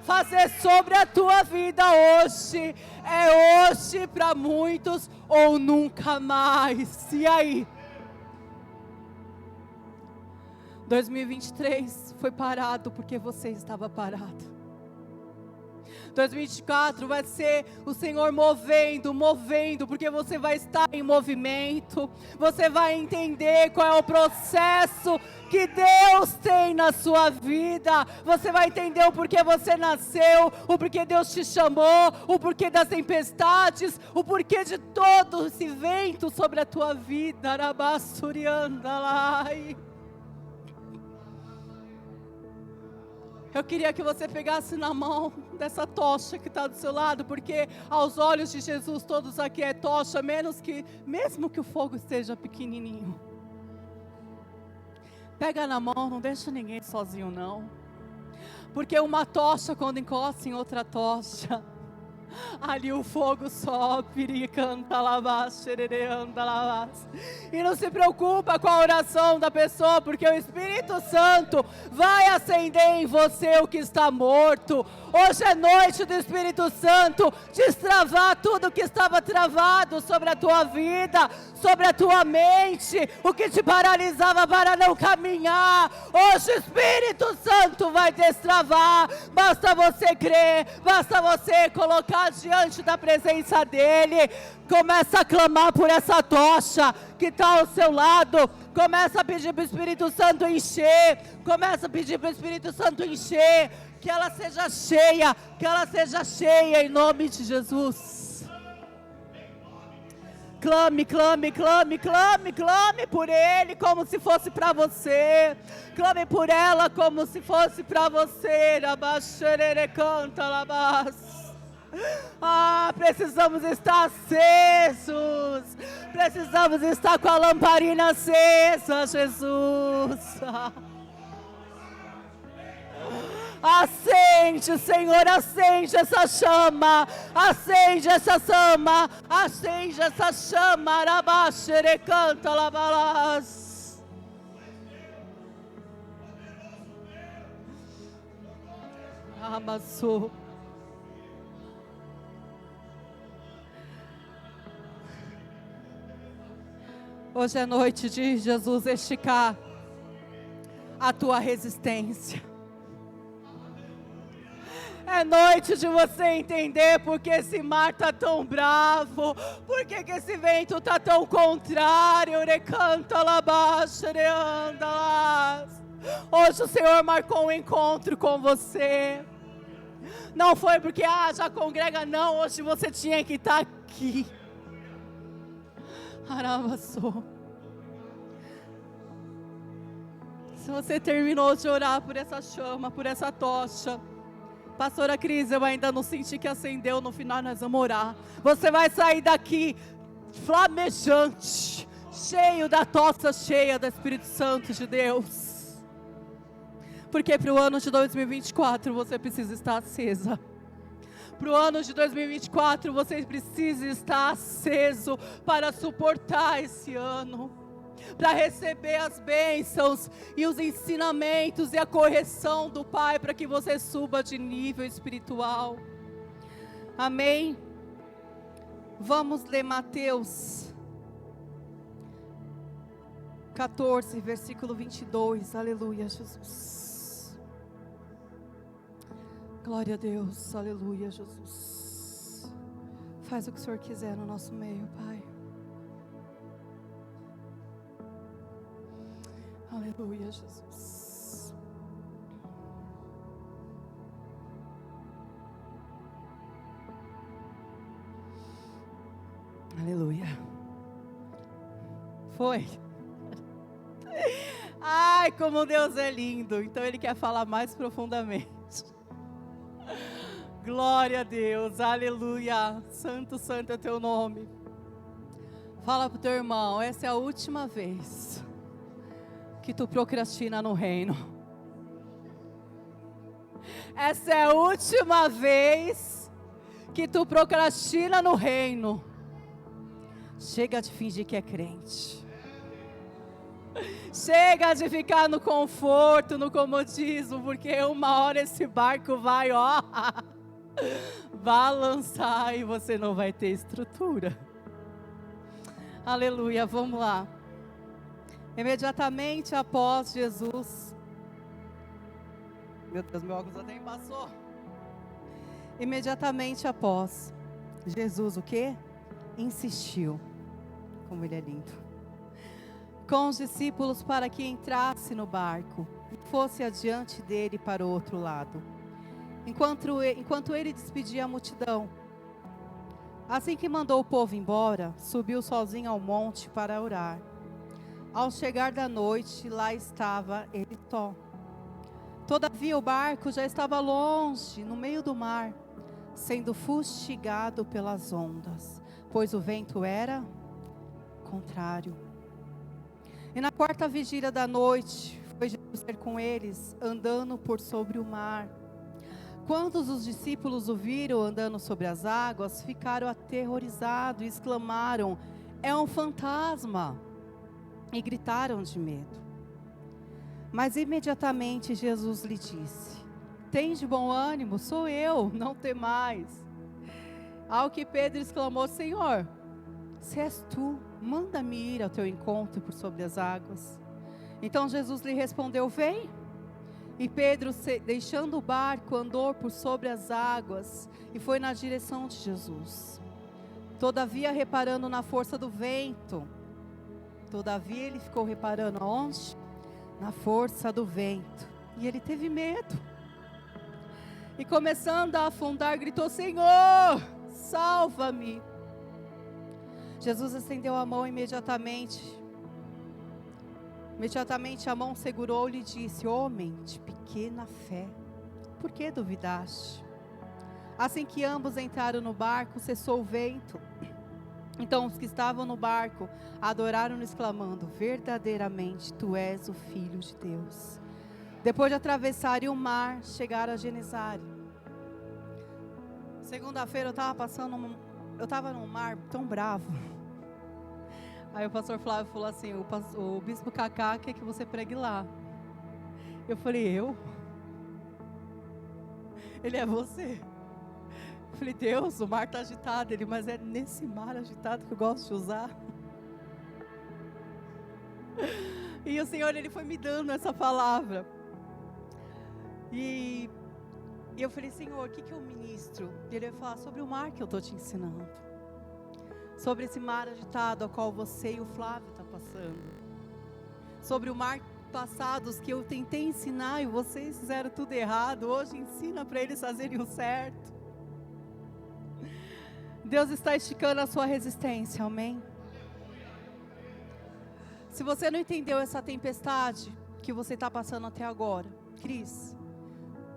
fazer sobre a tua vida hoje. É hoje para muitos ou nunca mais. E aí? 2023 foi parado porque você estava parado. 2024 vai ser o Senhor movendo, porque você vai estar em movimento. Você vai entender qual é o processo que Deus tem na sua vida. Você vai entender o porquê você nasceu, o porquê Deus te chamou, o porquê das tempestades, o porquê de todo esse vento sobre a tua vida. Arabassuriandalai. Eu queria que você pegasse na mão dessa tocha que está do seu lado, porque aos olhos de Jesus todos aqui é tocha, mesmo que o fogo esteja pequenininho. Pega na mão, não deixa ninguém sozinho não. Porque uma tocha quando encosta em outra tocha, ali o fogo sobe, canta anda. E não se preocupa com a oração da pessoa, porque o Espírito Santo vai acender em você o que está morto. Hoje é noite do Espírito Santo destravar tudo que estava travado sobre a tua vida, sobre a tua mente, o que te paralisava para não caminhar. Hoje o Espírito Santo vai destravar. Basta você crer, basta você colocar diante da presença dEle. Começa a clamar por essa tocha que está ao seu lado. Começa a pedir para o Espírito Santo encher. Começa a pedir para o Espírito Santo encher. Que ela seja cheia em nome de Jesus. Clame por ele como se fosse para você. Clame por ela como se fosse para você. Precisamos estar acesos. Precisamos estar com a lamparina acesa, Jesus. Acende, Senhor, acende essa chama, acende essa chama, acende essa chama, arabaxere, canta, labalás. Amassou. Hoje é noite de Jesus esticar a tua resistência. É noite de você entender porque esse mar está tão bravo, porque que esse vento está tão contrário. Hoje o Senhor marcou um encontro com você. Não foi porque já congrega, não. Hoje você tinha que estar aqui. Aramassou. Se você terminou de orar por essa chama, por essa tocha, Pastora Cris, eu ainda não senti que acendeu. No final nós vamos orar. Você vai sair daqui flamejante, cheio da tocha, cheia do Espírito Santo de Deus. Porque para o ano de 2024 você precisa estar acesa. Para o ano de 2024 você precisa estar aceso para suportar esse ano, para receber as bênçãos e os ensinamentos e a correção do Pai, para que você suba de nível espiritual. Amém? Vamos ler Mateus 14, versículo 22. Aleluia, Jesus. Glória a Deus, aleluia, Jesus. Faz o que o Senhor quiser no nosso meio, Pai. Aleluia, Jesus. Aleluia. Foi. Ai, como Deus é lindo. Então Ele quer falar mais profundamente. Glória a Deus, aleluia. Santo, santo é teu nome. Fala pro teu irmão, essa é a última vez que tu procrastina no reino. Essa é a última vez que tu procrastina no reino. Chega de fingir que é crente. Chega de ficar no conforto, no comodismo, porque uma hora esse barco vai, ó, balançar e você não vai ter estrutura. Aleluia, vamos lá. Imediatamente após Jesus, meu Deus, meu óculos até embaçou. Imediatamente após, Jesus o quê? Insistiu, como ele é lindo, com os discípulos para que entrasse no barco e fosse adiante dele para o outro lado, enquanto ele despedia a multidão. Assim que mandou o povo embora, subiu sozinho ao monte para orar. Ao chegar da noite, lá estava ele só. Todavia o barco já estava longe, no meio do mar, sendo fustigado pelas ondas, pois o vento era contrário. E na quarta vigília da noite, foi Jesus ter com eles, andando por sobre o mar. Quando os discípulos o viram andando sobre as águas, ficaram aterrorizados e exclamaram: é um fantasma! E gritaram de medo. Mas imediatamente Jesus lhe disse: tende bom ânimo, sou eu, não temais. Ao que Pedro exclamou: Senhor, se és tu, manda-me ir ao teu encontro por sobre as águas. Então Jesus lhe respondeu: vem. E Pedro, deixando o barco, andou por sobre as águas e foi na direção de Jesus. Todavia, reparando na força do vento, ele ficou reparando aonde? Na força do vento. E ele teve medo. E começando a afundar, gritou: Senhor, salva-me. Jesus estendeu a mão imediatamente. Imediatamente a mão segurou-lhe e disse: homem de pequena fé, por que duvidaste? Assim que ambos entraram no barco, cessou o vento. Então os que estavam no barco adoraram-no, exclamando: verdadeiramente tu és o Filho de Deus. Depois de atravessarem o mar, chegaram a Genesaret. Segunda-feira eu estava num mar tão bravo. Aí o pastor Flávio falou assim: o bispo Cacá quer que você pregue lá. Eu falei: eu? Ele é você? Eu falei: Deus, o mar está agitado. Ele: mas é nesse mar agitado que eu gosto de usar. E o Senhor, Ele foi me dando essa palavra. E eu falei: Senhor, o que eu ministro? E Ele vai falar sobre o mar que eu estou te ensinando. Sobre esse mar agitado ao qual você e o Flávio estão passando. Sobre o mar passados que eu tentei ensinar e vocês fizeram tudo errado. Hoje ensina para eles fazerem o certo. Deus está esticando a sua resistência, amém? Se você não entendeu essa tempestade que você está passando até agora, Cris,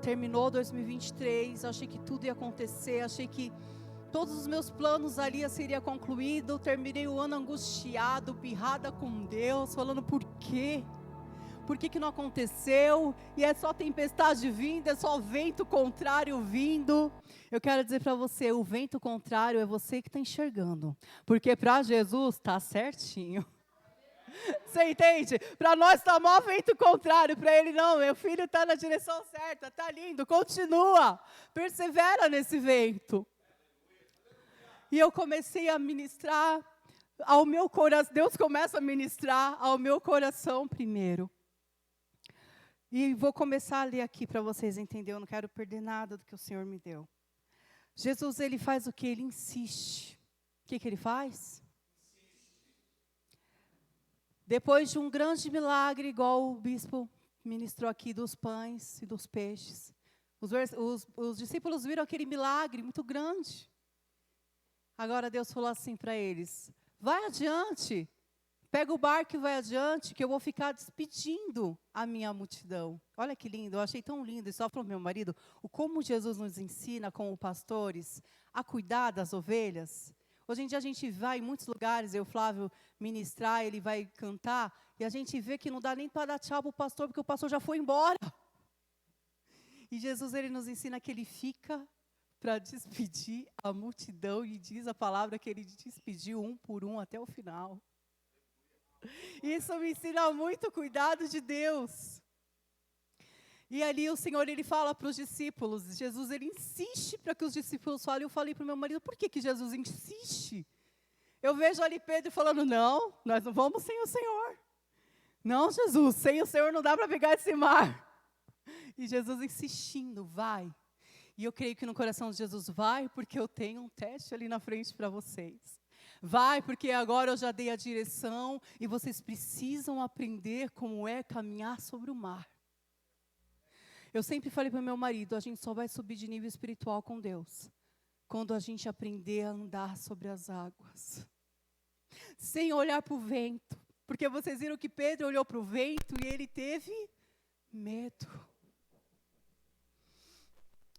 terminou 2023, achei que tudo ia acontecer, achei que todos os meus planos ali seriam concluídos. Terminei o ano angustiado, pirrada com Deus, falando: por quê? Por que não aconteceu? E é só tempestade vindo, é só vento contrário vindo. Eu quero dizer para você: o vento contrário é você que está enxergando, porque para Jesus está certinho. Você entende? Para nós está mó vento contrário, para Ele não, meu filho está na direção certa, está lindo, continua, persevera nesse vento. E eu comecei a ministrar ao meu coração. Deus começa a ministrar ao meu coração primeiro. E vou começar a ler aqui para vocês entenderem. Eu não quero perder nada do que o Senhor me deu. Jesus, Ele faz o que? Ele insiste. O que Ele faz? Depois de um grande milagre, igual o bispo ministrou aqui, dos pães e dos peixes. Os discípulos viram aquele milagre muito grande. Agora Deus falou assim para eles: vai adiante, pega o barco e vai adiante, que eu vou ficar despedindo a minha multidão. Olha que lindo, eu achei tão lindo, e só para o meu marido, como Jesus nos ensina como pastores a cuidar das ovelhas. Hoje em dia a gente vai em muitos lugares, eu e o Flávio ministrar, ele vai cantar, e a gente vê que não dá nem para dar tchau para o pastor, porque o pastor já foi embora. E Jesus, Ele nos ensina que Ele fica para despedir a multidão, e diz a palavra que Ele despediu um por um até o final. Isso me ensina muito o cuidado de Deus. E ali o Senhor, Ele fala para os discípulos, Jesus, Ele insiste para que os discípulos falem. Eu falei para o meu marido, por que Jesus insiste? Eu vejo ali Pedro falando, não, nós não vamos sem o Senhor. Não, Jesus, sem o Senhor não dá para pegar esse mar. E Jesus insistindo, vai. E eu creio que no coração de Jesus, vai, porque eu tenho um teste ali na frente para vocês. Vai, porque agora eu já dei a direção e vocês precisam aprender como é caminhar sobre o mar. Eu sempre falei para o meu marido, a gente só vai subir de nível espiritual com Deus quando a gente aprender a andar sobre as águas. Sem olhar para o vento. Porque vocês viram que Pedro olhou para o vento e ele teve medo.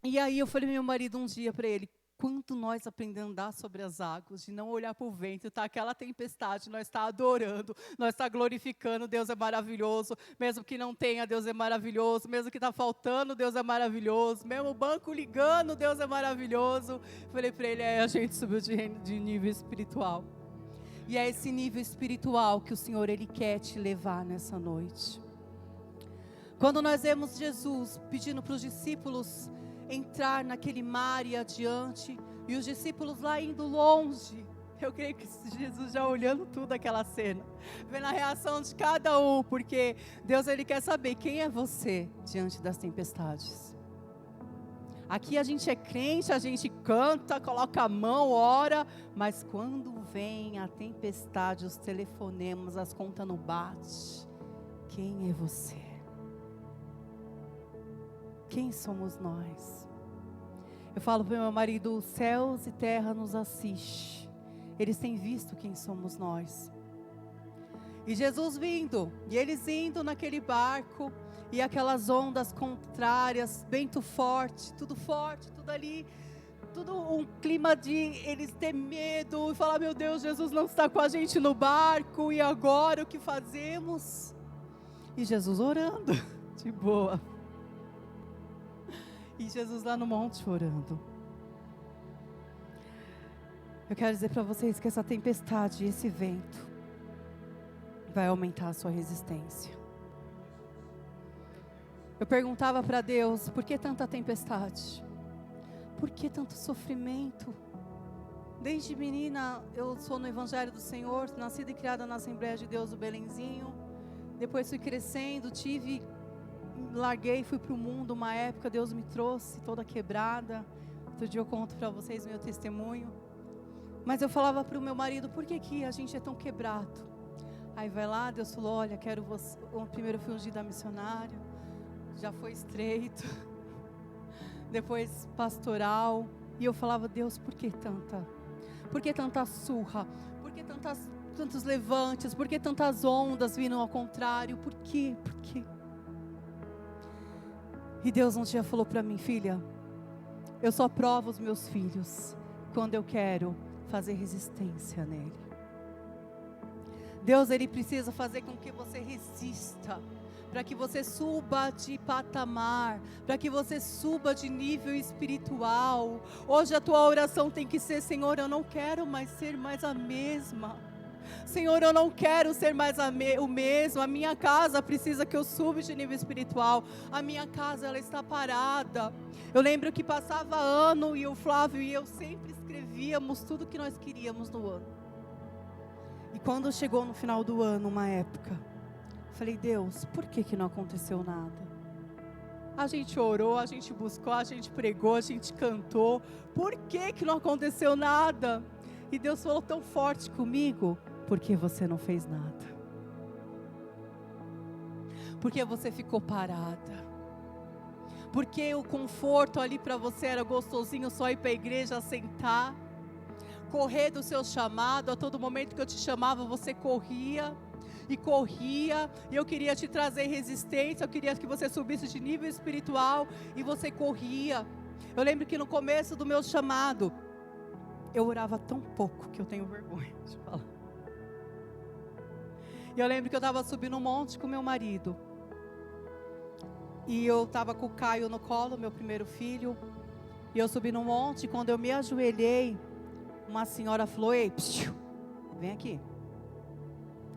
E aí eu falei para meu marido um dia para ele, quando nós aprendemos a andar sobre as águas, de não olhar para o vento, está aquela tempestade, nós está adorando, nós está glorificando, Deus é maravilhoso, mesmo que não tenha, Deus é maravilhoso, mesmo que está faltando, Deus é maravilhoso, mesmo o banco ligando, Deus é maravilhoso. Falei para ele, a gente subiu de nível espiritual. E é esse nível espiritual que o Senhor, Ele quer te levar nessa noite. Quando nós vemos Jesus pedindo para os discípulos entrar naquele mar e adiante, e os discípulos lá indo longe, eu creio que Jesus já olhando tudo aquela cena, vendo a reação de cada um, porque Deus, Ele quer saber quem é você diante das tempestades. Aqui a gente é crente, a gente canta, coloca a mão, ora, mas quando vem a tempestade, os telefonemas, as contas não bate, quem é você? Quem somos nós? Eu falo para o meu marido, céus e terra nos assiste. Eles têm visto quem somos nós. E Jesus vindo, e eles indo naquele barco, e aquelas ondas contrárias, vento forte, tudo ali, tudo um clima de eles ter medo, e falar, meu Deus, Jesus não está com a gente no barco, e agora o que fazemos? E Jesus orando, de boa. E Jesus lá no monte orando. Eu quero dizer para vocês que essa tempestade, esse vento, vai aumentar a sua resistência. Eu perguntava para Deus, por que tanta tempestade? Por que tanto sofrimento? Desde menina, eu sou no Evangelho do Senhor, nascida e criada na Assembleia de Deus do Belenzinho. Depois fui crescendo, larguei, fui para o mundo, uma época Deus me trouxe toda quebrada. Outro dia eu conto para vocês o meu testemunho. Mas eu falava para o meu marido, por que a gente é tão quebrado? Aí vai lá, Deus falou, olha, quero você. Primeiro eu fui ungida missionária, já foi estreito. Depois pastoral. E eu falava, Deus, por que tanta surra? Por que tantos levantes? Por que tantas ondas vindo ao contrário? Por quê? E Deus um dia falou para mim, filha, eu só provo os meus filhos quando eu quero fazer resistência nele. Deus, Ele precisa fazer com que você resista, para que você suba de patamar, para que você suba de nível espiritual. Hoje a tua oração tem que ser, Senhor, eu não quero mais ser mais a mesma. Senhor, eu não quero ser mais o mesmo. A minha casa precisa que eu suba de nível espiritual. A minha casa, ela está parada. Eu lembro que passava ano e o Flávio e eu sempre escrevíamos tudo que nós queríamos no ano. E quando chegou no final do ano, uma época, falei, Deus, por que não aconteceu nada? A gente orou, a gente buscou, a gente pregou, a gente cantou. Por que não aconteceu nada? E Deus falou tão forte comigo, porque você não fez nada. Porque você ficou parada. Porque o conforto ali para você era gostosinho, só ir para a igreja, sentar. Correr do seu chamado, a todo momento que eu te chamava, você corria. E eu queria te trazer resistência, eu queria que você subisse de nível espiritual, e você corria. Eu lembro que no começo do meu chamado, eu orava tão pouco, que eu tenho vergonha de falar. E eu lembro que eu estava subindo um monte com meu marido, e eu estava com o Caio no colo, meu primeiro filho, e eu subi no monte, e quando eu me ajoelhei, uma senhora falou, ei, vem aqui.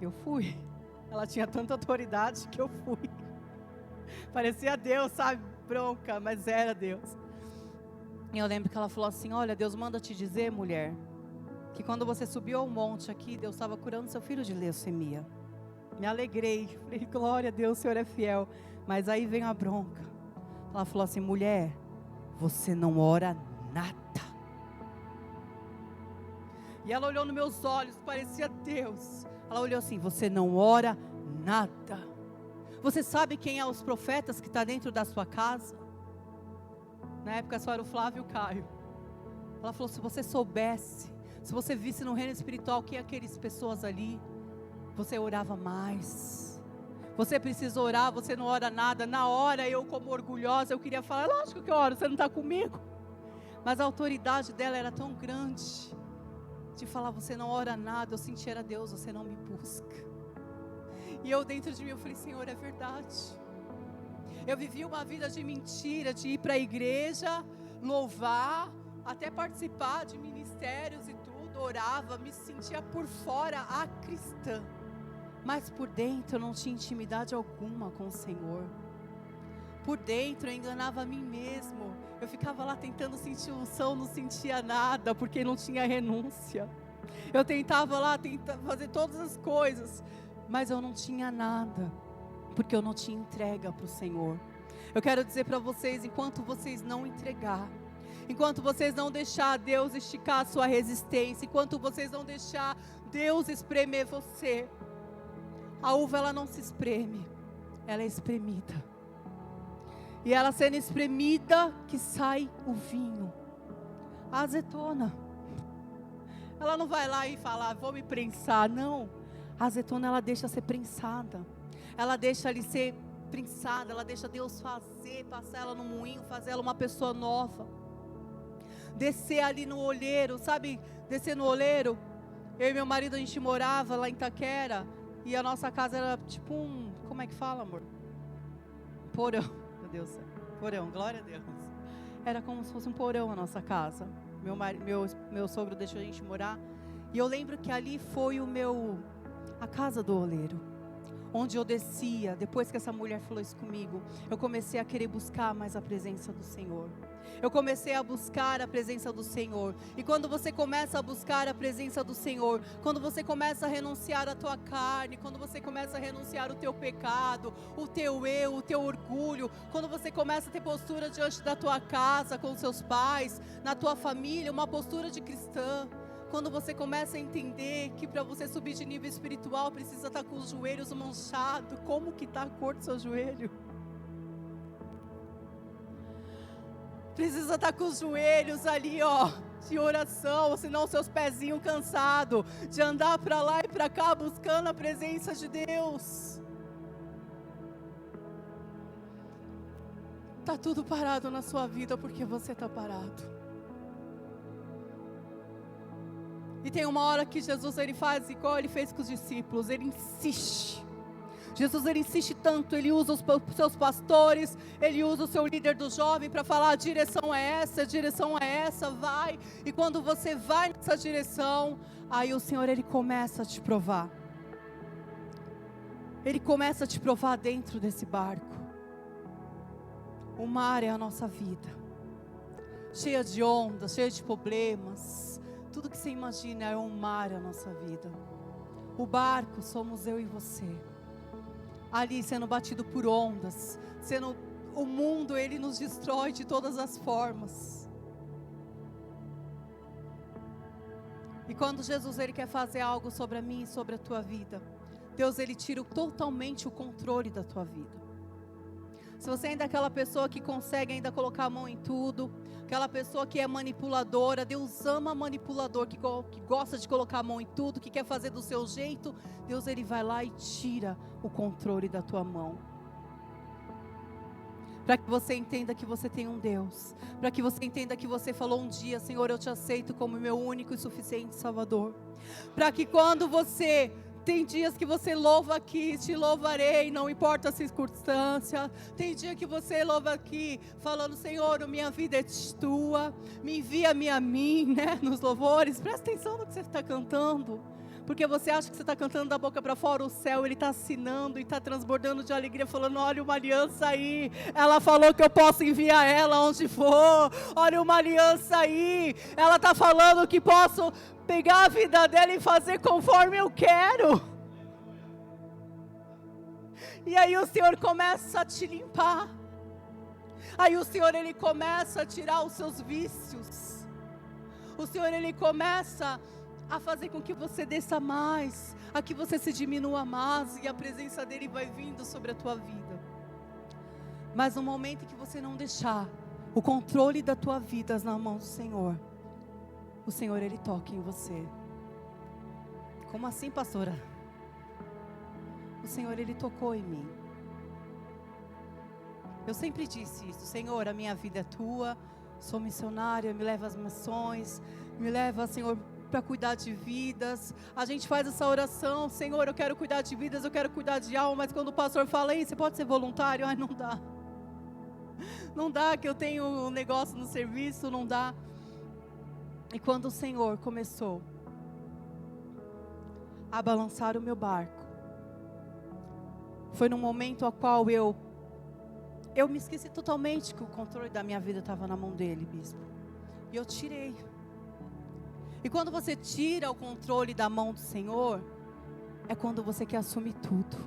Eu fui. Ela tinha tanta autoridade que eu fui. Parecia Deus, sabe? Bronca, mas era Deus. E eu lembro que ela falou assim: olha, Deus manda te dizer, mulher, que quando você subiu ao monte aqui, Deus estava curando seu filho de leucemia. Me alegrei, falei, glória a Deus, o Senhor é fiel. Mas aí vem a bronca. Ela falou assim: mulher, você não ora nada. E ela olhou nos meus olhos, parecia Deus. Ela olhou assim: você não ora nada. Você sabe quem é os profetas que está dentro da sua casa? Na época só era o Flávio e o Caio. Ela falou: se você soubesse, se você visse no reino espiritual quem é aquelas pessoas ali, você orava mais. Você precisa orar, você não ora nada. Na hora eu, como orgulhosa, eu queria falar: lógico que eu oro, você não está comigo. Mas a autoridade dela era tão grande, de falar: você não ora nada. Eu senti, era Deus, você não me busca. E eu dentro de mim, eu falei: Senhor, é verdade. Eu vivi uma vida de mentira, de ir para a igreja, louvar, até participar de ministérios e tudo, orava, me sentia por fora a cristã, mas por dentro eu não tinha intimidade alguma com o Senhor. Por dentro eu enganava a mim mesmo. Eu ficava lá tentando sentir unção, não sentia nada, porque não tinha renúncia. Eu tentava lá fazer todas as coisas, mas eu não tinha nada, porque eu não tinha entrega para o Senhor. Eu quero dizer para vocês: enquanto vocês não entregar, enquanto vocês não deixar Deus esticar a sua resistência, enquanto vocês não deixar Deus espremer você, a uva ela não se espreme, ela é espremida. E ela sendo espremida, que sai o vinho. A azeitona, ela não vai lá e falar: vou me prensar. Não, a azeitona ela deixa ser prensada. Ela deixa ali ser prensada, ela deixa Deus fazer, passar ela no moinho, fazer ela uma pessoa nova. Descer ali no olheiro, sabe? Descer no olheiro. Eu e meu marido, a gente morava lá em Itaquera, e a nossa casa era tipo um, como é que fala, amor? Porão, meu Deus do céu. Porão, glória a Deus. Era como se fosse um porão a nossa casa. Meu sogro deixou a gente morar. E eu lembro que ali foi a casa do oleiro, onde eu descia. Depois que essa mulher falou isso comigo, eu comecei a querer buscar mais a presença do Senhor. Eu comecei a buscar a presença do Senhor. E quando você começa a buscar a presença do Senhor, quando você começa a renunciar a tua carne, quando você começa a renunciar o teu pecado, o teu eu, o teu orgulho, quando você começa a ter postura diante da tua casa, com os seus pais, na tua família, uma postura de cristã, quando você começa a entender que para você subir de nível espiritual, precisa estar com os joelhos manchados. Como que está a cor do seu joelho? Precisa estar com os joelhos ali, ó, de oração, senão seus pezinhos cansados, de andar para lá e para cá, buscando a presença de Deus. Está tudo parado na sua vida, porque você está parado. E tem uma hora que Jesus, ele faz igual ele fez com os discípulos, ele insiste. Jesus, ele insiste tanto, ele usa os seus pastores, ele usa o seu líder do jovem para falar: a direção é essa, vai. E quando você vai nessa direção, aí o Senhor, ele começa a te provar. Ele começa a te provar dentro desse barco. O mar é a nossa vida, cheia de ondas, cheia de problemas. Tudo que você imagina é um mar a nossa vida. O barco somos eu e você. Ali sendo batido por ondas, o mundo ele nos destrói de todas as formas. E quando Jesus ele quer fazer algo sobre a mim e sobre a tua vida, Deus ele tira totalmente o controle da tua vida. Se você ainda é aquela pessoa que consegue ainda colocar a mão em tudo, aquela pessoa que é manipuladora, Deus ama manipulador, que gosta de colocar a mão em tudo, que quer fazer do seu jeito, Deus ele vai lá e tira o controle da tua mão. Para que você entenda que você tem um Deus, para que você entenda que você falou um dia: Senhor, eu te aceito como meu único e suficiente Salvador. Para que quando você... Tem dias que você louva aqui, te louvarei, não importa a circunstância. Tem dia que você louva aqui, falando: Senhor, minha vida é tua, me envia-me a mim, né? Nos louvores, presta atenção no que você está cantando. Porque você acha que você está cantando da boca para fora, o céu ele está assinando e está transbordando de alegria, falando: olha uma aliança aí, ela falou que eu posso enviar ela onde for, olha uma aliança aí, ela está falando que posso pegar a vida dela e fazer conforme eu quero. E aí o Senhor começa a te limpar, aí o Senhor ele começa a tirar os seus vícios, o Senhor ele começa a fazer com que você desça mais, a que você se diminua mais, e a presença dele vai vindo sobre a tua vida. Mas no momento em que você não deixar o controle da tua vida na mão do Senhor, o Senhor ele toca em você. Como assim, pastora? O Senhor ele tocou em mim. Eu sempre disse isso: Senhor, a minha vida é tua, sou missionária, me leva às missões, me leva, Senhor, para cuidar de vidas. A gente faz essa oração: Senhor, eu quero cuidar de vidas, eu quero cuidar de alma. Mas quando o pastor fala: ei, você pode ser voluntário? Ai, não dá. Não dá, que eu tenho um negócio no serviço, não dá. E quando o Senhor começou a balançar o meu barco, foi num momento ao qual eu me esqueci totalmente que o controle da minha vida estava na mão dele, bispo. E eu tirei. E quando você tira o controle da mão do Senhor, é quando você quer assumir tudo.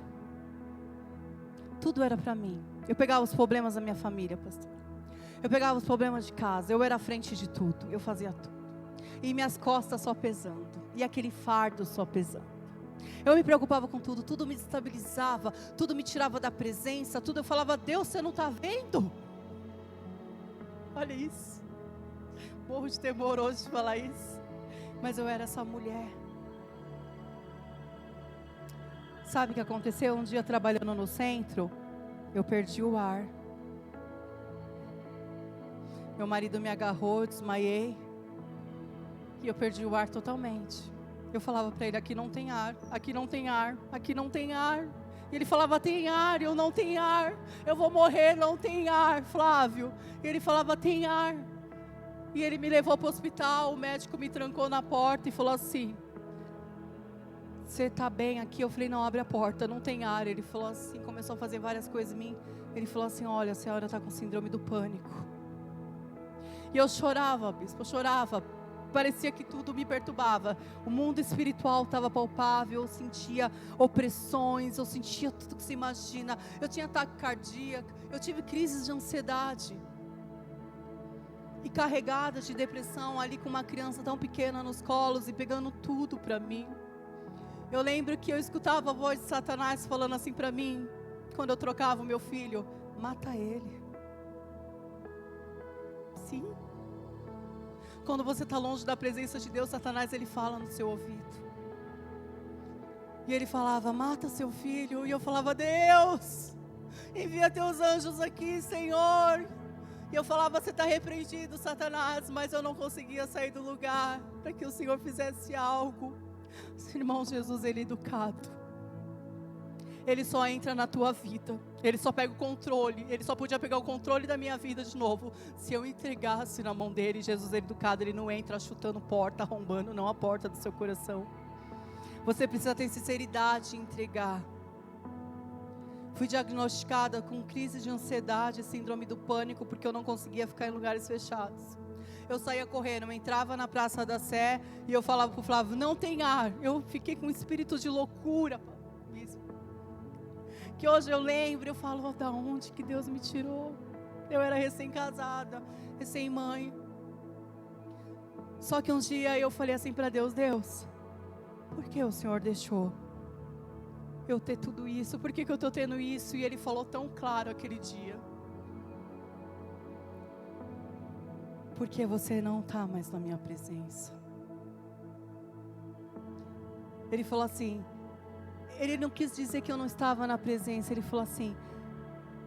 Tudo era para mim. Eu pegava os problemas da minha família, pastor. Eu pegava os problemas de casa. Eu era à frente de tudo. Eu fazia tudo. E minhas costas só pesando. E aquele fardo só pesando. Eu me preocupava com tudo. Tudo me desestabilizava. Tudo me tirava da presença. Tudo eu falava: Deus, você não está vendo? Olha isso. Morro de temor hoje de falar isso. Mas eu era essa mulher. Sabe o que aconteceu? Um dia trabalhando no centro, eu perdi o ar. Meu marido me agarrou, eu desmaiei. E eu perdi o ar totalmente. Eu falava para ele: aqui não tem ar, aqui não tem ar, aqui não tem ar. E ele falava: tem ar, eu não tenho ar. Eu vou morrer, não tem ar, Flávio. E ele falava: tem ar. E ele me levou para o hospital, o médico me trancou na porta e falou assim: você está bem aqui? Eu falei: não, abre a porta, não tem ar. Ele falou assim, começou a fazer várias coisas em mim. Ele falou assim: olha, a senhora está com síndrome do pânico. E eu chorava, bispo, eu chorava. Parecia que tudo me perturbava. O mundo espiritual estava palpável. Eu sentia opressões, eu sentia tudo que você imagina. Eu tinha ataque cardíaco, eu tive crises de ansiedade. E carregada de depressão, ali com uma criança tão pequena nos colos e pegando tudo para mim. Eu lembro que eu escutava a voz de Satanás falando assim para mim, quando eu trocava o meu filho: mata ele. Sim. Quando você está longe da presença de Deus, Satanás ele fala no seu ouvido. E ele falava: mata seu filho. E eu falava: Deus, envia teus anjos aqui, Senhor. E eu falava: você está repreendido, Satanás. Mas eu não conseguia sair do lugar para que o Senhor fizesse algo. Irmão, Jesus ele é educado. Ele só entra na tua vida. Ele só pega o controle. Ele só podia pegar o controle da minha vida de novo se eu entregasse na mão dele. Jesus é educado, ele não entra chutando porta, arrombando não a porta do seu coração. Você precisa ter sinceridade e entregar. Fui diagnosticada com crise de ansiedade, síndrome do pânico, porque eu não conseguia ficar em lugares fechados. Eu saía correndo, eu entrava na Praça da Sé e eu falava para o Flávio: não tem ar. Eu fiquei com um espírito de loucura, que hoje eu lembro, eu falo: da onde que Deus me tirou? Eu era recém-casada, recém-mãe. Só que um dia eu falei assim para Deus: Deus, por que o Senhor deixou eu ter tudo isso? Por que eu estou tendo isso? E Ele falou tão claro aquele dia: porque você não está mais na minha presença. Ele falou assim, Ele não quis dizer que eu não estava na presença. Ele falou assim: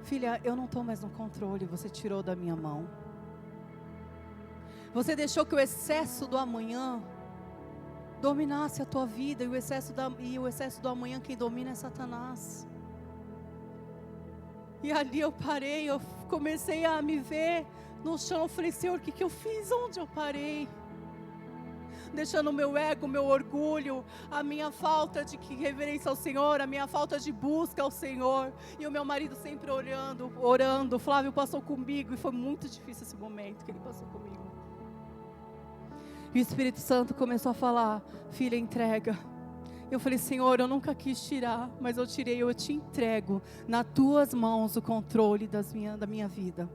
filha, eu não estou mais no controle. Você tirou da minha mão. Você deixou que o excesso do amanhã dominasse a tua vida. E o excesso do amanhã, quem domina é Satanás. E ali eu parei, eu comecei a me ver no chão. Eu falei: Senhor, o que eu fiz? Onde eu parei? deixando o meu ego, o meu orgulho, a minha falta de reverência ao Senhor, a minha falta de busca ao Senhor. E o meu marido sempre orando. O Flávio passou comigo e foi muito difícil esse momento que ele passou comigo. E o Espírito Santo começou a falar: filha, entrega. Eu falei: Senhor, eu nunca quis tirar, mas eu tirei, eu te entrego nas tuas mãos o controle da minha vida.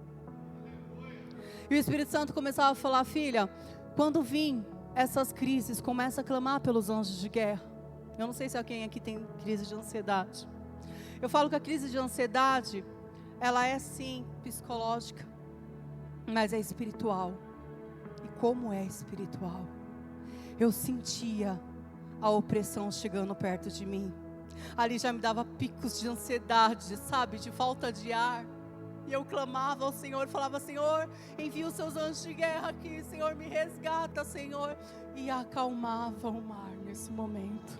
E o Espírito Santo começava a falar: filha, quando vir essas crises, começa a clamar pelos anjos de guerra. Eu não sei se alguém aqui tem crise de ansiedade. Eu falo que a crise de ansiedade, ela é sim psicológica, mas é espiritual. E como é espiritual? Eu sentia a opressão chegando perto de mim. Ali já me dava picos de ansiedade, sabe, de falta de ar. E eu clamava ao Senhor, falava: Senhor, envia os seus anjos de guerra aqui, Senhor, me resgata, Senhor. E acalmava o mar nesse momento.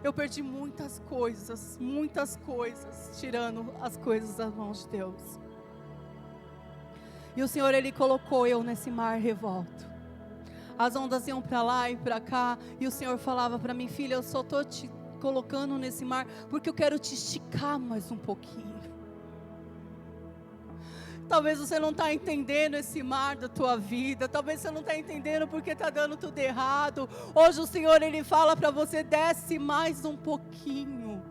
Eu perdi muitas coisas, tirando as coisas das mãos de Deus. E o Senhor, Ele colocou eu nesse mar revolto. As ondas iam para lá e para cá, e o Senhor falava para mim: filha, eu só estou te colocando nesse mar porque eu quero te esticar mais um pouquinho. Talvez você não está entendendo esse mar da tua vida, talvez você não está entendendo porque está dando tudo errado. Hoje o Senhor, Ele fala para você: desce mais um pouquinho.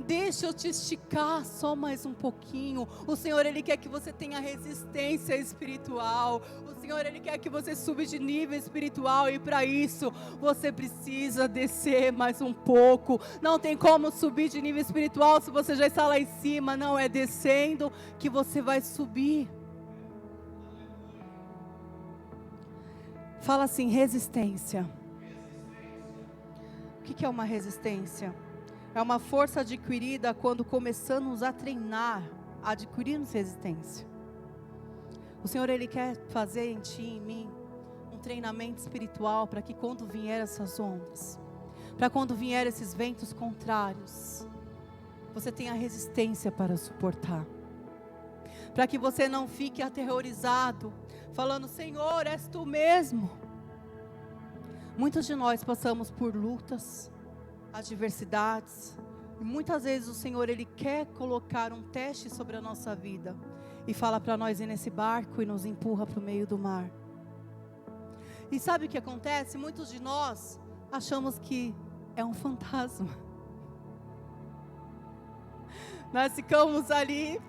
Deixa eu te esticar só mais um pouquinho. O Senhor, Ele quer que você tenha resistência espiritual. O Senhor, Ele quer que você suba de nível espiritual. E para isso, você precisa descer mais um pouco. Não tem como subir de nível espiritual se você já está lá em cima. Não, é descendo que você vai subir. Fala assim: resistência. O que é uma resistência? É uma força adquirida quando começamos a treinar, adquirimos resistência. O Senhor, Ele quer fazer em ti e em mim um treinamento espiritual para que quando vier essas ondas, para quando vier esses ventos contrários, você tenha resistência para suportar. Para que você não fique aterrorizado, falando: Senhor, és Tu mesmo. Muitos de nós passamos por lutas, adversidades, e muitas vezes o Senhor, Ele quer colocar um teste sobre a nossa vida e fala para nós ir nesse barco e nos empurra para o meio do mar. E sabe o que acontece? Muitos de nós achamos que é um fantasma. Nós ficamos ali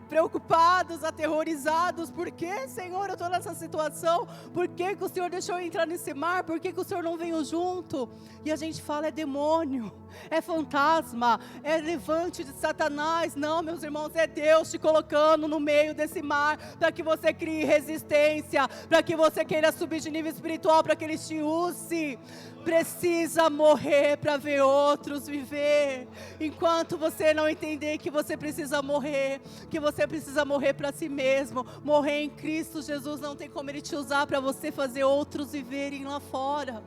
preocupados, aterrorizados. Por que, Senhor, eu estou nessa situação? Por que o Senhor deixou eu entrar nesse mar? Por que o Senhor não veio junto? E a gente fala: é demônio, é fantasma, é levante de Satanás. Não, meus irmãos, é Deus te colocando no meio desse mar, para que você crie resistência, para que você queira subir de nível espiritual, para que Ele te use. Precisa morrer para ver outros viver. Enquanto você não entender que você precisa morrer, que você precisa morrer para si mesmo, morrer em Cristo Jesus, não tem como Ele te usar para você fazer outros viverem lá fora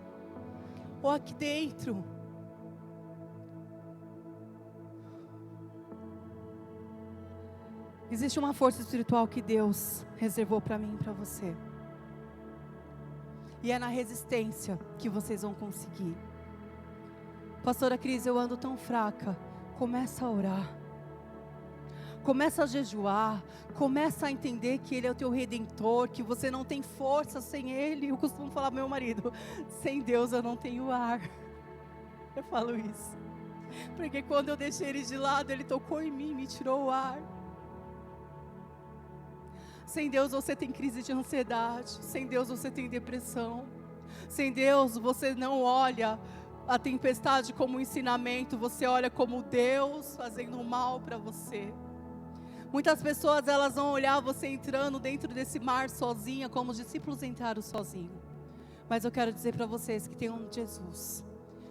ou aqui dentro. Existe uma força espiritual que Deus reservou para mim e para você. E é na resistência que vocês vão conseguir. Pastora Cris, eu ando tão fraca. Começa a orar. Começa a jejuar. Começa a entender que Ele é o teu Redentor, que você não tem força sem Ele. Eu costumo falar pro meu marido: sem Deus eu não tenho ar. Eu falo isso. Porque quando eu deixei Ele de lado, Ele tocou em mim, me tirou o ar. Sem Deus você tem crise de ansiedade. Sem Deus você tem depressão. Sem Deus você não olha a tempestade como um ensinamento. Você olha como Deus fazendo mal para você. Muitas pessoas, elas vão olhar você entrando dentro desse mar sozinha, como os discípulos entraram sozinhos. Mas eu quero dizer para vocês que tem um Jesus,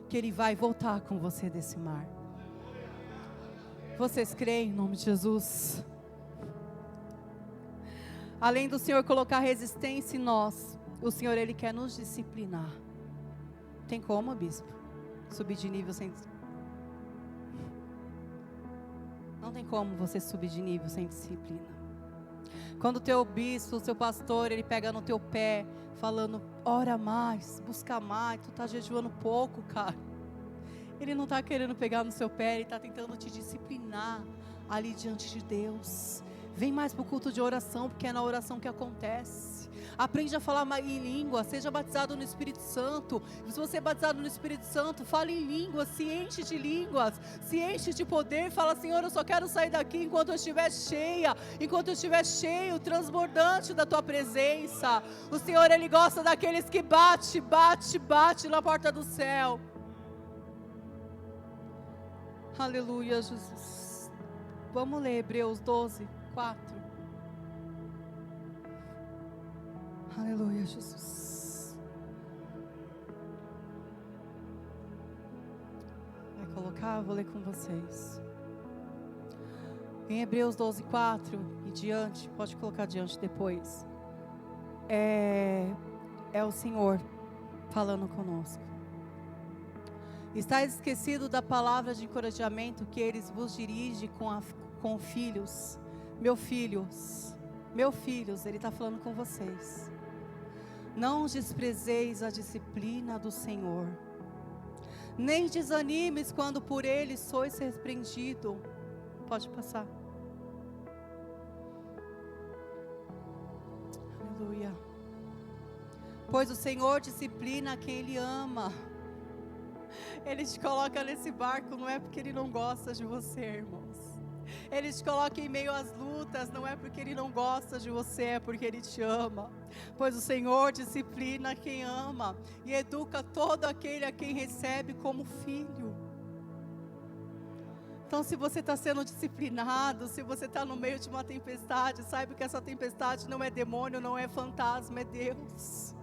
que Ele vai voltar com você desse mar. Vocês creem em nome de Jesus? Além do Senhor colocar resistência em nós, o Senhor, Ele quer nos disciplinar. Tem como, bispo? Subir de nível sem... Não tem como você subir de nível sem disciplina. Quando o teu bispo, o seu pastor, ele pega no teu pé, falando, ora mais, busca mais, tu está jejuando pouco, cara. Ele não está querendo pegar no seu pé, ele está tentando te disciplinar ali diante de Deus. Vem mais para o culto de oração, porque é na oração que acontece. Aprende a falar em língua, seja batizado no Espírito Santo. Se você é batizado no Espírito Santo, fale em línguas, se enche de línguas, se enche de poder. Fala, Senhor, eu só quero sair daqui enquanto eu estiver cheia, enquanto eu estiver cheio, transbordante da Tua presença. O Senhor, Ele gosta daqueles que bate na porta do céu. Aleluia, Jesus. Vamos ler Hebreus 12, 4. Aleluia, Jesus. Vai colocar? Vou ler com vocês. Em Hebreus 12, 4 e diante, pode colocar diante depois. É o Senhor falando conosco. Estais esquecido da palavra de encorajamento que eles vos dirige com filhos. Meus filhos, Ele está falando com vocês. Não desprezeis a disciplina do Senhor, nem desanimes quando por Ele sois repreendido. Pode passar. Aleluia. Pois o Senhor disciplina quem Ele ama. Ele te coloca nesse barco, não é porque Ele não gosta de você, irmãos. Ele te coloca em meio às lutas, não é porque Ele não gosta de você, é porque Ele te ama. Pois o Senhor disciplina quem ama e educa todo aquele a quem recebe como filho. Então, se você está sendo disciplinado, se você está no meio de uma tempestade, saiba que essa tempestade não é demônio, não é fantasma, é Deus.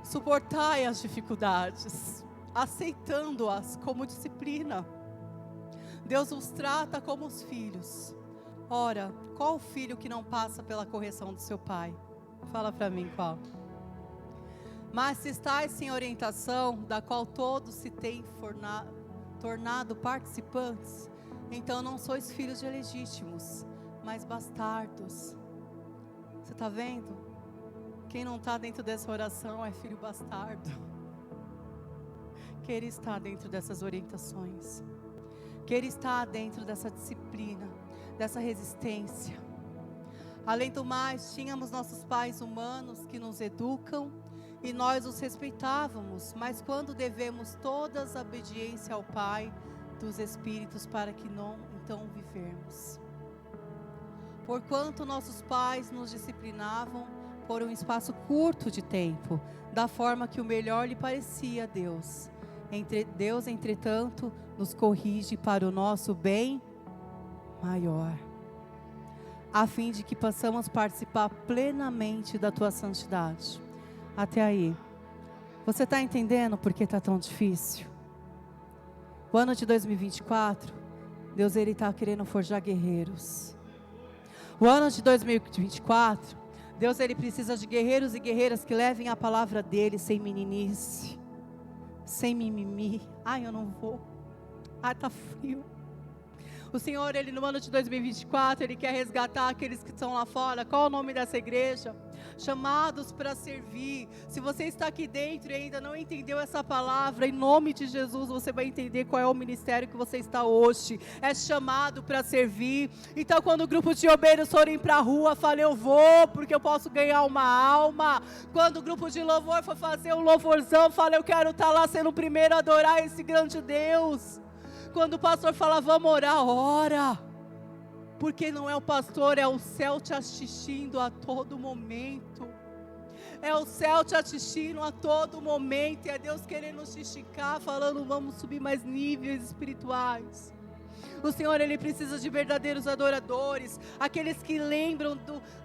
Suportai as dificuldades, aceitando-as como disciplina. Deus os trata como os filhos. Ora, qual o filho que não passa pela correção do seu pai? Fala para mim qual. Mas se estáis sem orientação, da qual todos se têm tornado participantes, então não sois filhos de legítimos, mas bastardos. Você está vendo? Quem não está dentro dessa oração é filho bastardo. Quer estar dentro dessas orientações. Quer estar dentro dessa disciplina, dessa resistência. Além do mais, tínhamos nossos pais humanos que nos educam e nós os respeitávamos, mas quando devemos todas a obediência ao Pai dos Espíritos para que não então vivermos. Porquanto nossos pais nos disciplinavam por um espaço curto de tempo, da forma que o melhor lhe parecia a Deus. Deus, entretanto, nos corrige para o nosso bem maior, a fim de que possamos participar plenamente da tua santidade. Até aí, você está entendendo por que está tão difícil? O ano de 2024, Deus Ele está querendo forjar guerreiros. O ano de 2024, Deus Ele precisa de guerreiros e guerreiras que levem a palavra dEle sem meninice, sem mimimi. Ai, eu não vou. Ai, tá frio. O Senhor, Ele no ano de 2024, Ele quer resgatar aqueles que estão lá fora. Qual o nome dessa igreja? Chamados para servir. Se você está aqui dentro e ainda não entendeu essa palavra, em nome de Jesus, você vai entender qual é o ministério que você está hoje. É chamado para servir. Então, quando o grupo de obreiros forem para a rua, fale, eu vou, porque eu posso ganhar uma alma. Quando o grupo de louvor for fazer um louvorzão, fale, eu quero estar lá sendo o primeiro a adorar esse grande Deus. Quando o pastor fala, vamos orar, ora. Porque não é o pastor, é o céu te assistindo a todo momento. É o céu te assistindo a todo momento. E é Deus querendo nos esticar, falando, vamos subir mais níveis espirituais. O Senhor, Ele precisa de verdadeiros adoradores, aqueles que lembram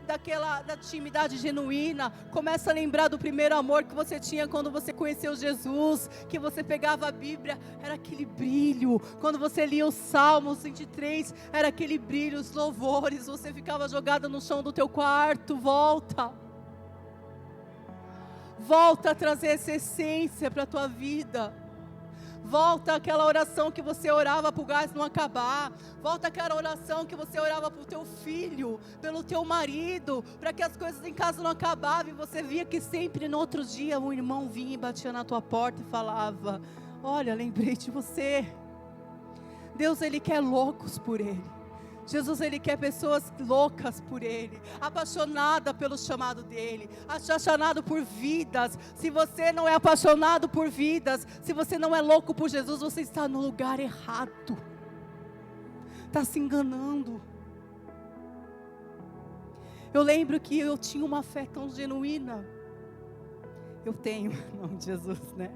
da intimidade genuína. Começa a lembrar do primeiro amor que você tinha quando você conheceu Jesus, que você pegava a Bíblia, era aquele brilho. Quando você lia os Salmos 23, era aquele brilho, os louvores, você ficava jogada no chão do teu quarto. Volta a trazer essa essência para a tua vida. Volta aquela oração que você orava para o gás não acabar. Volta aquela oração que você orava para o teu filho, pelo teu marido, para que as coisas em casa não acabavam. E você via que sempre no outro dia um irmão vinha e batia na tua porta e falava: olha, lembrei de você. Deus, Ele quer loucos por Ele. Jesus, Ele quer pessoas loucas por Ele, apaixonada pelo chamado dEle, apaixonado por vidas. Se você não é apaixonado por vidas, se você não é louco por Jesus, você está no lugar errado, está se enganando. Eu lembro que eu tinha uma fé tão genuína, eu tenho, em nome de Jesus, né?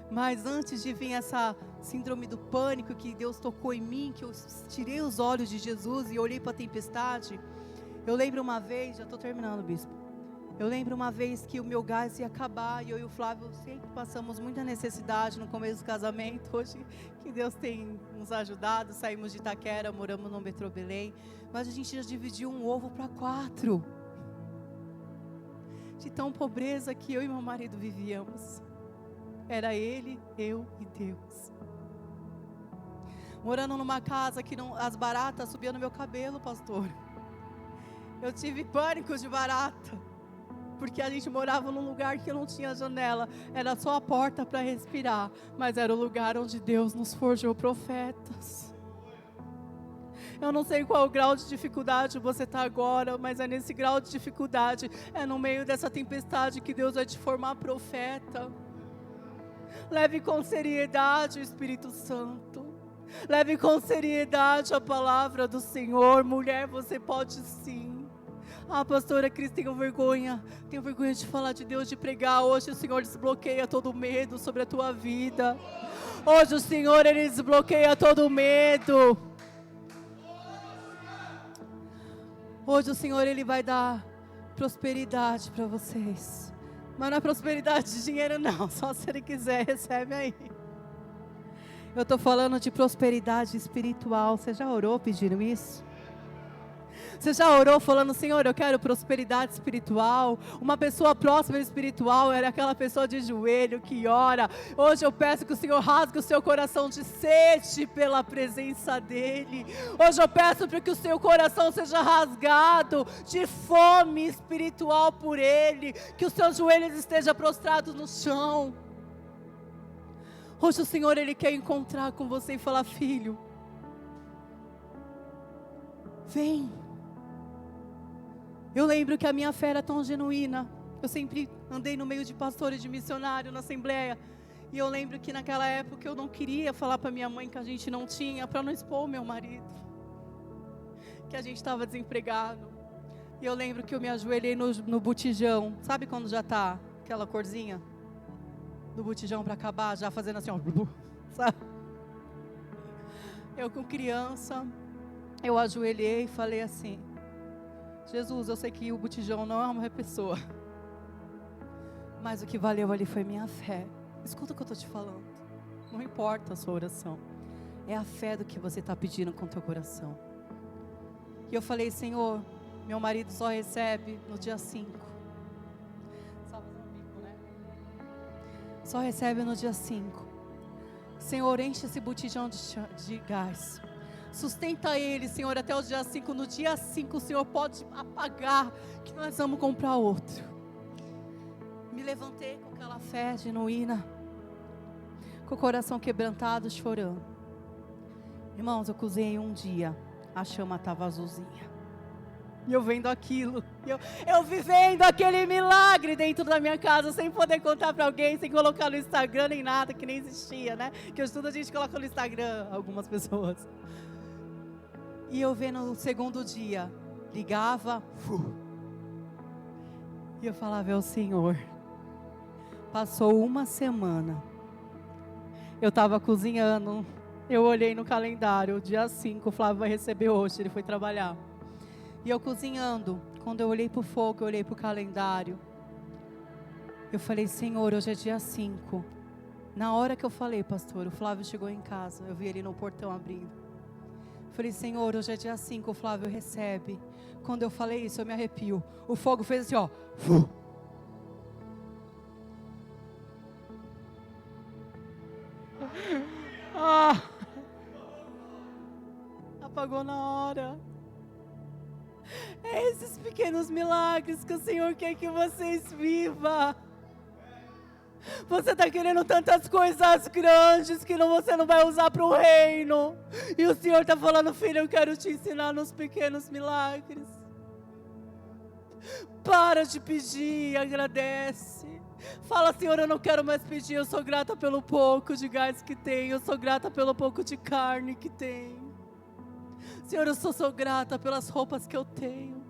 Mas antes de vir essa síndrome do pânico, que Deus tocou em mim, que eu tirei os olhos de Jesus e olhei para a tempestade, eu lembro uma vez, já estou terminando, bispo, eu lembro uma vez que o meu gás ia acabar, e eu e o Flávio sempre passamos muita necessidade no começo do casamento. Hoje que Deus tem nos ajudado, saímos de Itaquera, moramos no metrô Belém, mas a gente já dividiu um ovo para 4, de tão pobreza que eu e meu marido vivíamos. Era ele, eu e Deus. Morando numa casa que as baratas subiam no meu cabelo, pastor. Eu tive pânico de barata, porque a gente morava num lugar que não tinha janela, era só a porta para respirar, mas era o lugar onde Deus nos forjou profetas. Eu não sei qual o grau de dificuldade você está agora, mas é nesse grau de dificuldade, é no meio dessa tempestade que Deus vai te formar profeta. Leve com seriedade o Espírito Santo. Leve com seriedade a palavra do Senhor. Mulher, você pode sim. Ah, pastora Cris, tenho vergonha de falar de Deus, de pregar. Hoje o Senhor desbloqueia todo medo sobre a tua vida. Hoje o Senhor, Ele desbloqueia todo medo. Hoje o Senhor, Ele vai dar prosperidade para vocês. Mas não é prosperidade de dinheiro não, só se Ele quiser, recebe aí. Eu estou falando de prosperidade espiritual. Você já orou pedindo isso? Você já orou falando: Senhor, eu quero prosperidade espiritual? Uma pessoa próspera espiritual era aquela pessoa de joelho que ora. Hoje eu peço que o Senhor rasgue o seu coração de sede pela presença dEle. Hoje eu peço para que o seu coração seja rasgado de fome espiritual por Ele. Que os seus joelhos estejam prostrados no chão. Hoje o Senhor, Ele quer encontrar com você e falar: filho, vem. Eu lembro que a minha fé era tão genuína. Eu sempre andei no meio de pastor e de missionário na assembleia. E eu lembro que naquela época eu não queria falar para minha mãe que a gente não tinha, para não expor o meu marido, que a gente estava desempregado. E eu lembro que eu me ajoelhei no botijão. Sabe quando já está aquela corzinha do botijão para acabar, já fazendo assim, ó, sabe? Eu com criança, eu ajoelhei e falei assim: Jesus, eu sei que o botijão não é uma pessoa, mas o que valeu ali foi minha fé. Escuta o que eu estou te falando. Não importa a sua oração, é a fé do que você está pedindo com o teu coração. E eu falei: Senhor, meu marido só recebe no dia 5. Só recebe no dia 5. Senhor, enche esse botijão de gás. Sustenta ele, Senhor, até o dia 5. No dia 5 o Senhor pode apagar, que nós vamos comprar outro. Me levantei com aquela fé genuína, com o coração quebrantado, chorando. Irmãos, eu cozinhei um dia, a chama estava azulzinha. E eu vendo aquilo, eu vivendo aquele milagre dentro da minha casa, sem poder contar para alguém, sem colocar no Instagram nem nada, que nem existia, né? Que eu estudo, a gente coloca no Instagram, algumas pessoas. E eu vendo no segundo dia, ligava, e eu falava: é o Senhor. Passou uma semana, eu estava cozinhando, eu olhei no calendário, dia 5, o Flávio vai receber hoje, ele foi trabalhar. E eu cozinhando, quando eu olhei para o fogo, eu olhei para o calendário, eu falei: Senhor, hoje é dia 5. Na hora que eu falei, pastor, o Flávio chegou em casa, eu vi ele no portão abrindo. Falei: Senhor, hoje é dia 5, o Flávio recebe. Quando eu falei isso, eu me arrepio. O fogo fez assim, ó. É esses pequenos milagres que o Senhor quer que vocês vivam. Você está querendo tantas coisas grandes que você não vai usar para o reino. E o Senhor está falando, filho, eu quero te ensinar nos pequenos milagres. Para de pedir, agradece. Fala, Senhor, eu não quero mais pedir, eu sou grata pelo pouco de gás que tenho, eu sou grata pelo pouco de carne que tenho. Senhor, eu sou grata pelas roupas que eu tenho.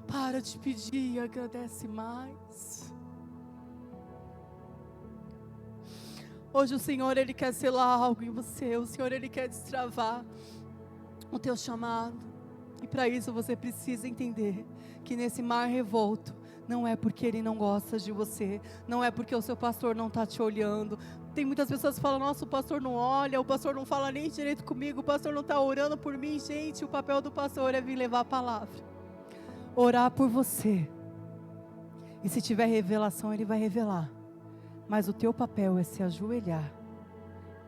Para de pedir e agradece mais. Hoje o Senhor, Ele quer selar algo em você. O Senhor, Ele quer destravar o teu chamado. E para isso você precisa entender que nesse mar revolto, não é porque Ele não gosta de você, não é porque o seu pastor não está te olhando. Tem muitas pessoas que falam, nossa, o pastor não olha, o pastor não fala nem direito comigo, o pastor não está orando por mim. Gente, o papel do pastor é vir levar a palavra. Orar por você. E se tiver revelação, Ele vai revelar. Mas o teu papel é se ajoelhar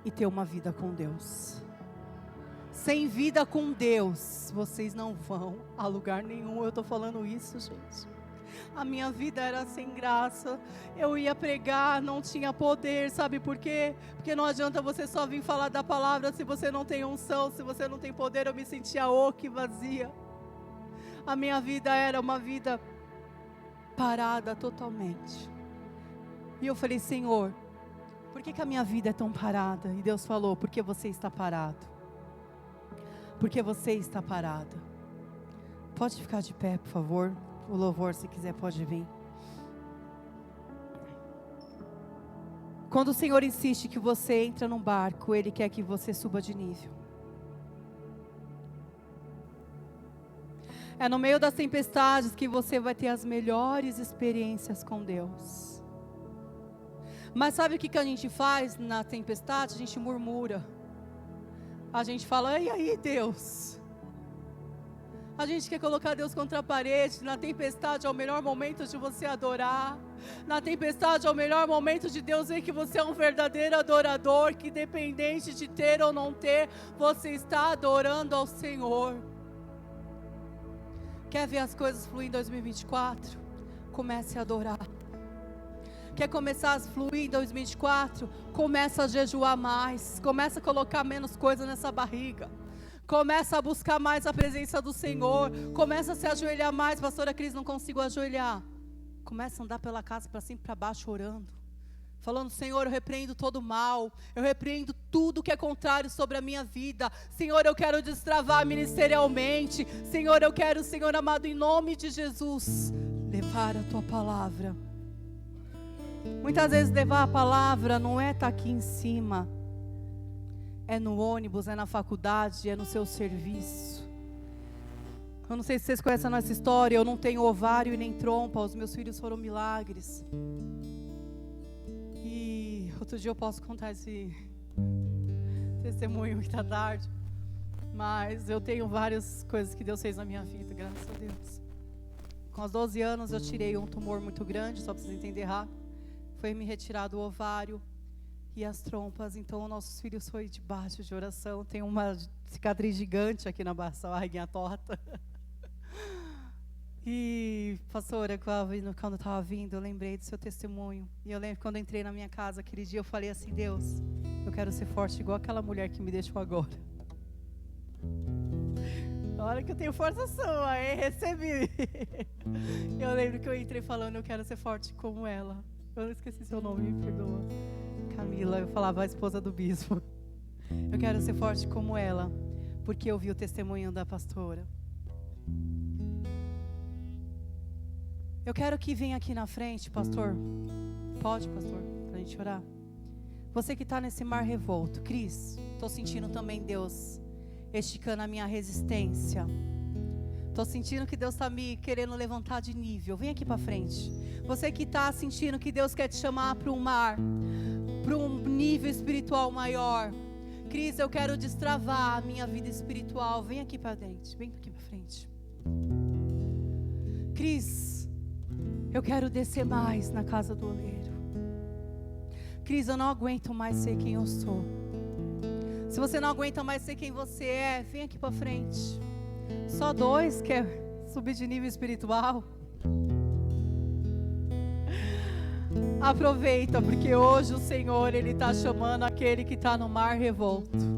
e ter uma vida com Deus. Sem vida com Deus, vocês não vão a lugar nenhum. Eu estou falando isso, gente. A minha vida era sem graça. Eu ia pregar, não tinha poder. Sabe por quê? Porque não adianta você só vir falar da palavra se você não tem unção, se você não tem poder. Eu me sentia oca e vazia. A minha vida era uma vida parada totalmente. E eu falei, Senhor, por que a minha vida é tão parada? E Deus falou, porque você está parado. Porque você está parada. Pode ficar de pé, por favor. O louvor, se quiser, pode vir. Quando o Senhor insiste que você entra num barco, Ele quer que você suba de nível. É no meio das tempestades que você vai ter as melhores experiências com Deus. Mas sabe o que a gente faz na tempestade? A gente murmura. A gente fala, e aí Deus? A gente quer colocar Deus contra a parede. Na tempestade é o melhor momento de você adorar. Na tempestade é o melhor momento de Deus ver que você é um verdadeiro adorador, que independente de ter ou não ter, você está adorando ao Senhor. Quer ver as coisas fluir em 2024? Comece a adorar. Quer começar a fluir em 2024? Começa a jejuar mais. Começa a colocar menos coisa nessa barriga. Começa a buscar mais a presença do Senhor. Começa a se ajoelhar mais. Pastora Cris, não consigo ajoelhar. Começa a andar pela casa para cima e para baixo orando. Falando, Senhor, eu repreendo todo mal. Eu repreendo tudo que é contrário sobre a minha vida. Senhor, eu quero destravar ministerialmente. Senhor, eu quero, Senhor amado, em nome de Jesus, levar a Tua palavra. Muitas vezes levar a palavra não é estar aqui em cima. É no ônibus, é na faculdade, é no seu serviço. Eu não sei se vocês conhecem a nossa história. Eu não tenho ovário e nem trompa. Os meus filhos foram milagres. E outro dia eu posso contar esse testemunho que está tarde. Mas eu tenho várias coisas que Deus fez na minha vida, graças a Deus. Com os 12 anos eu tirei um tumor muito grande, só para vocês entenderem rápido. Foi me retirado o ovário e as trompas. Então nossos filhos foram debaixo de oração. Tem uma cicatriz gigante aqui na barriguinha torta. E, pastora, quando eu estava vindo, eu lembrei do seu testemunho. E eu lembro quando eu entrei na minha casa aquele dia, eu falei assim, Deus, eu quero ser forte igual aquela mulher que me deixou agora. Na hora que eu tenho força sua, aí recebi. Eu lembro que eu entrei falando, eu quero ser forte como ela. Eu não esqueci seu nome, me perdoa. Camila, eu falava a esposa do bispo. Eu quero ser forte como ela, porque eu vi o testemunho da pastora. Eu quero que venha aqui na frente, pastor. Pode, pastor, pra gente orar. Você que está nesse mar revolto. Cris, estou sentindo também Deus esticando a minha resistência. Estou sentindo que Deus está me querendo levantar de nível. Vem aqui para frente. Você que está sentindo que Deus quer te chamar para um mar, para um nível espiritual maior. Cris, eu quero destravar a minha vida espiritual. Vem aqui para frente. Vem aqui para frente. Cris, eu quero descer mais na casa do oleiro. Cris, eu não aguento mais ser quem eu sou. Se você não aguenta mais ser quem você é, vem aqui para frente. Só 2 quer subir de nível espiritual. Aproveita, porque hoje o Senhor, Ele está chamando aquele que está no mar revolto.